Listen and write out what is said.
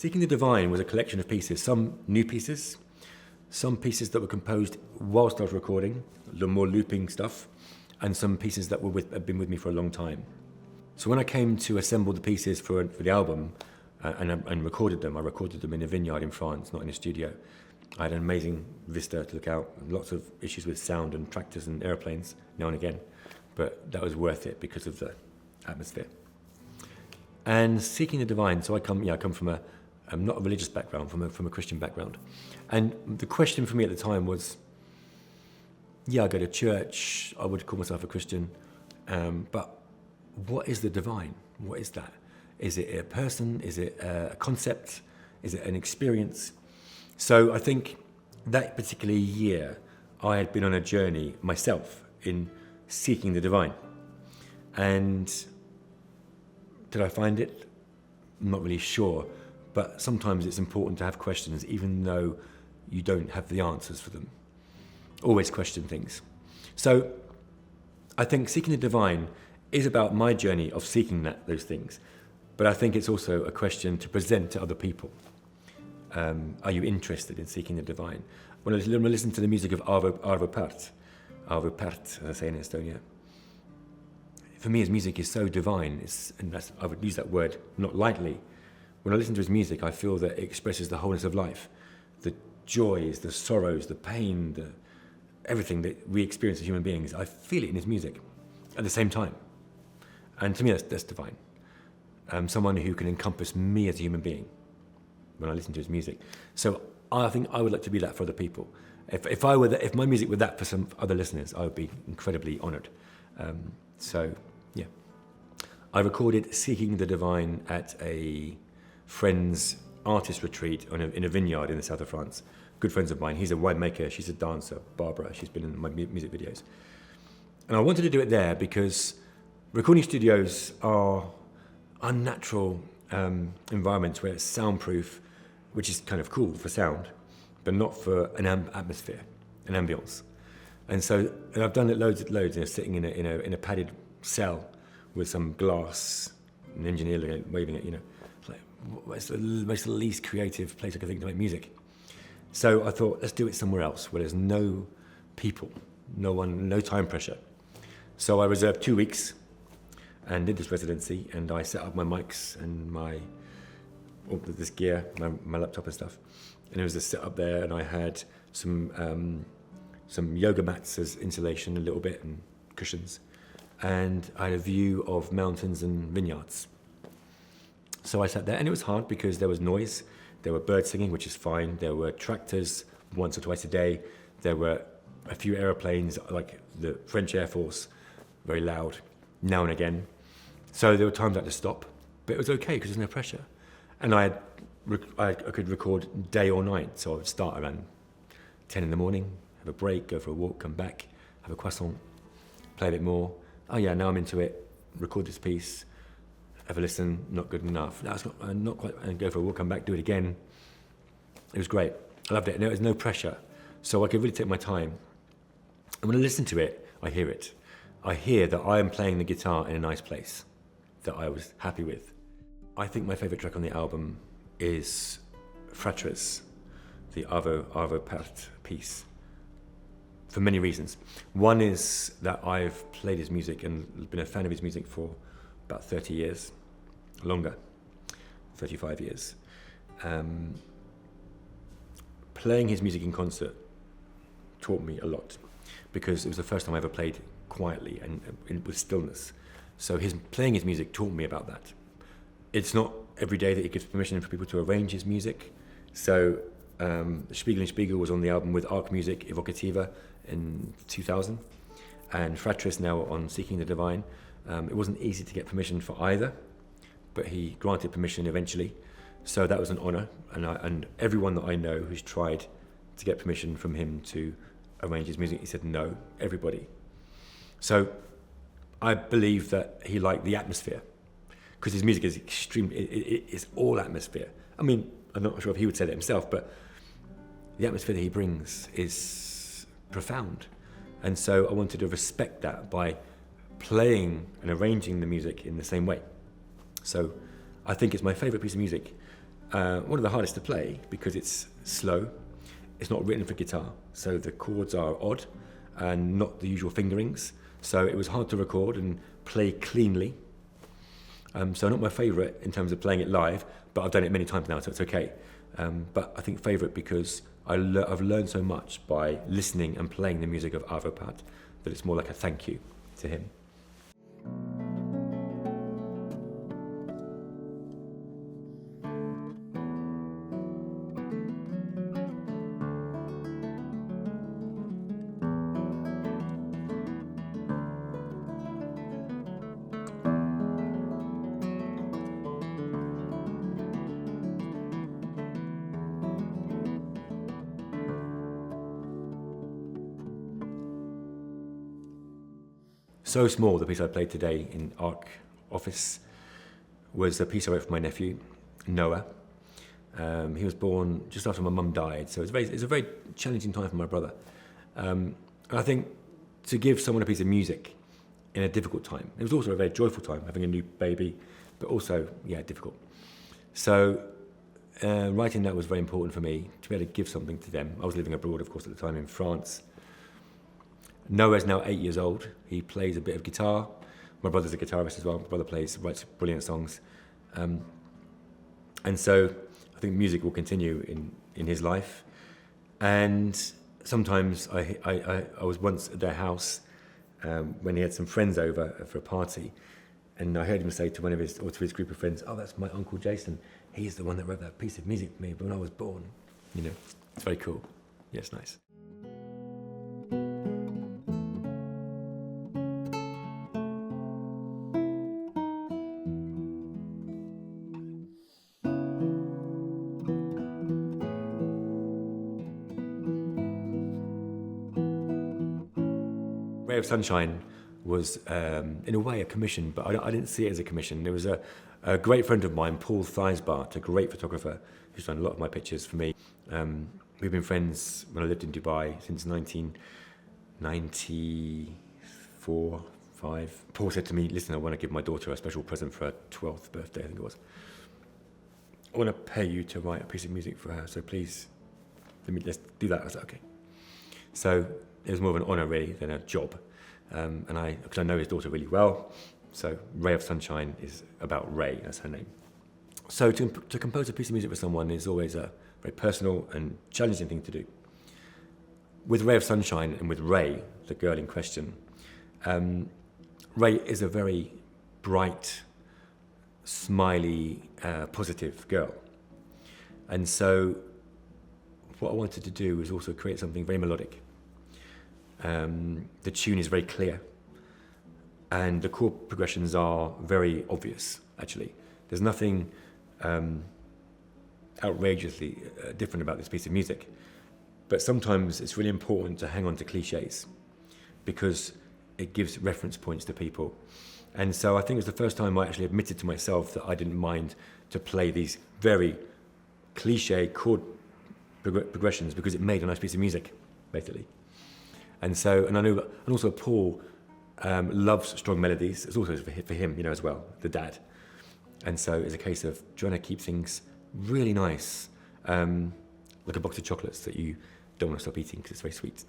Seeking the Divine was a collection of pieces, some new pieces, some pieces that were composed whilst I was recording, the more looping stuff, and some pieces that had been with me for a long time. So when I came to assemble the pieces for the album and recorded them, I recorded them in a vineyard in France, not in a studio. I had an amazing vista to look out, lots of issues with sound and tractors and airplanes now and again, but that was worth it because of the atmosphere. And Seeking the Divine, so I come from not a religious background, from a Christian background. And the question for me at the time was, I go to church, I would call myself a Christian, but what is the divine? What is that? Is it a person? Is it a concept? Is it an experience? So I think that particular year, I had been on a journey myself in seeking the divine. And did I find it? I'm not really sure, but sometimes it's important to have questions, even though you don't have the answers for them. Always question things. So I think Seeking the Divine is about my journey of seeking those things, but I think it's also a question to present to other people. Are you interested in seeking the divine? When I listen to the music of Arvo Pärt, as I say in Estonia, for me his music is so divine, I would use that word not lightly. When I listen to his music, I feel that it expresses the wholeness of life, the joys, the sorrows, the pain, everything that we experience as human beings. I feel it in his music at the same time. And to me, that's divine. Someone who can encompass me as a human being when I listen to his music. So I think I would like to be that for other people. If my music were that for some other listeners, I would be incredibly honoured. I recorded Seeking the Divine at a friend's artist retreat in a vineyard in the south of France. Good friends of mine. He's a winemaker, she's a dancer, Barbara. She's been in my music videos. And I wanted to do it there because recording studios are unnatural environments where it's soundproof, which is kind of cool for sound, but not for an atmosphere, an ambience. And I've done it loads, sitting in a padded cell with some glass, an engineer waving it, it's the most least creative place I could think to make music. So I thought, let's do it somewhere else where there's no people, no one, no time pressure. So I reserved 2 weeks and did this residency, and I set up my mics and all this gear, my laptop and stuff. And it was a set up there, and I had some yoga mats as insulation a little bit and cushions. And I had a view of mountains and vineyards. So I sat there, and it was hard because there was noise. There were birds singing, which is fine. There were tractors once or twice a day. There were a few aeroplanes, like the French Air Force, very loud, now and again. So there were times I had to stop, but it was okay because there's no pressure. And I could record day or night. So I would start around 10 in the morning, have a break, go for a walk, come back, have a croissant, play a bit more. Oh yeah, now I'm into it, record this piece, have a listen, not good enough. That's not quite, and go for a walk, come back, do it again. It was great. I loved it. And there was no pressure. So I could really take my time. And when I listen to it, I hear it. I hear that I am playing the guitar in a nice place that I was happy with. I think my favourite track on the album is Fratres, the Arvo Pärt piece, for many reasons. One is that I've played his music and been a fan of his music for about 30 years, longer, 35 years. Playing his music in concert taught me a lot because it was the first time I ever played quietly and with stillness. So playing his music taught me about that. It's not every day that he gives permission for people to arrange his music. So Spiegel & Spiegel was on the album with Arc Music Evocativa in 2000, and Fratres now on Seeking the Divine. It wasn't easy to get permission for either, but he granted permission eventually. So that was an honour, and everyone that I know who's tried to get permission from him to arrange his music, he said no, everybody. So I believe that he liked the atmosphere, because his music is it's all atmosphere. I mean, I'm not sure if he would say that himself, but the atmosphere that he brings is profound. And so I wanted to respect that by playing and arranging the music in the same way. So I think it's my favourite piece of music. one of the hardest to play because it's slow. It's not written for guitar, so the chords are odd and not the usual fingerings. So it was hard to record and play cleanly. So not my favourite in terms of playing it live, but I've done it many times now, so it's okay. But I think favourite because I've learned so much by listening and playing the music of Arvopat that it's more like a thank you to him. So Small, the piece I played today in Arc Office, was a piece I wrote for my nephew, Noah. He was born just after my mum died, so it's a very challenging time for my brother. And I think to give someone a piece of music in a difficult time, it was also a very joyful time, having a new baby, but also, difficult. So writing that was very important for me, to be able to give something to them. I was living abroad, of course, at the time in France. Noah's now 8 years old. He plays a bit of guitar. My brother's a guitarist as well. My brother writes brilliant songs. And so I think music will continue in his life. And sometimes I was once at their house when he had some friends over for a party, and I heard him say to to his group of friends, "Oh, that's my Uncle Jason. He's the one that wrote that piece of music for me when I was born." It's very cool. Yeah, it's nice. Ray of Sunshine was, in a way, a commission, but I didn't see it as a commission. There was a great friend of mine, Paul Theisbart, a great photographer, who's done a lot of my pictures for me. We've been friends when I lived in Dubai since 1994, 5. Paul said to me, "Listen, I want to give my daughter a special present for her 12th birthday, I think it was. I want to pay you to write a piece of music for her, so please, let's do that." I was like, "Okay." So it was more of an honour, really, than a job. Because I know his daughter really well, so Ray of Sunshine is about Ray, that's her name. So to compose a piece of music for someone is always a very personal and challenging thing to do. With Ray of Sunshine and with Ray, the girl in question, Ray is a very bright, smiley, positive girl. And so what I wanted to do was also create something very melodic. The tune is very clear, and the chord progressions are very obvious, actually. There's nothing outrageously different about this piece of music, but sometimes it's really important to hang on to cliches because it gives reference points to people. And so I think it was the first time I actually admitted to myself that I didn't mind to play these very cliche chord progressions because it made a nice piece of music, basically. And I know, and also Paul loves strong melodies. It's also for him, as well, the dad. And so it's a case of trying to keep things really nice, like a box of chocolates that you don't want to stop eating because it's very sweet.